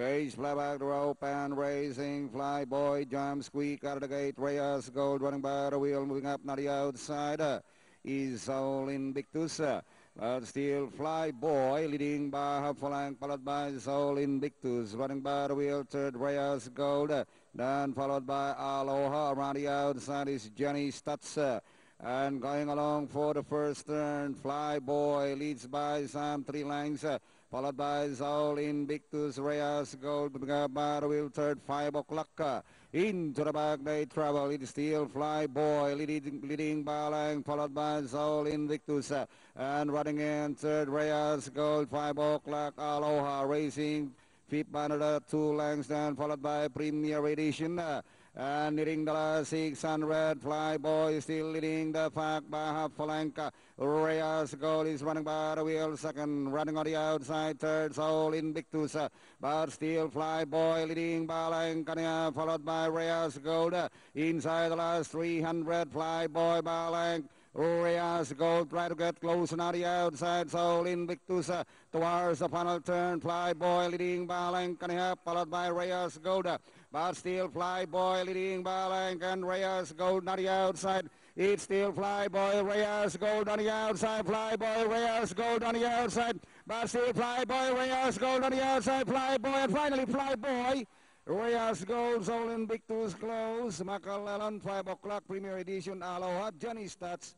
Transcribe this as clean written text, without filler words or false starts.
Gage fly back the rope and racing. Fly boy jumps quick out of the gate. Reyes Gold running by the wheel, moving up now the outside. Is all Invictus. But still Fly Boy leading by half flank, followed by Soul Invictus. Running by the wheel, third Reyes Gold. Then followed by Aloha. Around the outside is Jenny Stutz. And going along for the first turn, Fly Boy leads by some 3 lengths, followed by Soul Invictus, Reyes Gold, by the wheel, third, 5 o'clock. Into the back they travel. It's still Fly Boy leading by a length, followed by Soul Invictus, and running in third, Reyes Gold, 5 o'clock, Aloha racing. Fifth by another 2 lengths, then followed by Premier Edition. And leading the last 600, Fly Boy still leading the pack by half a length. Reyes Gold is running by the wheel, second, running on the outside, third, Soul Invictus. But still Fly Boy leading by a length, followed by Reyes Gold. Inside the last 300, Fly Boy by a length. Reyes Gold try to get close on the outside. Soul Invictus towards the final turn. Fly Boy leading by a length and a half, followed by Reyes Gold. But still Fly Boy leading by a length and Reyes Gold on the outside. It's still Fly Boy, Reyes Gold on the outside. Fly Boy, Reyes Gold on the outside. But still Fly Boy, Reyes Gold on the outside. Fly Boy, and finally Fly Boy. Reyes Gold, Soul Invictus close. Macalellan, 5 o'clock, Premier Edition, Aloha, Johnny Stats.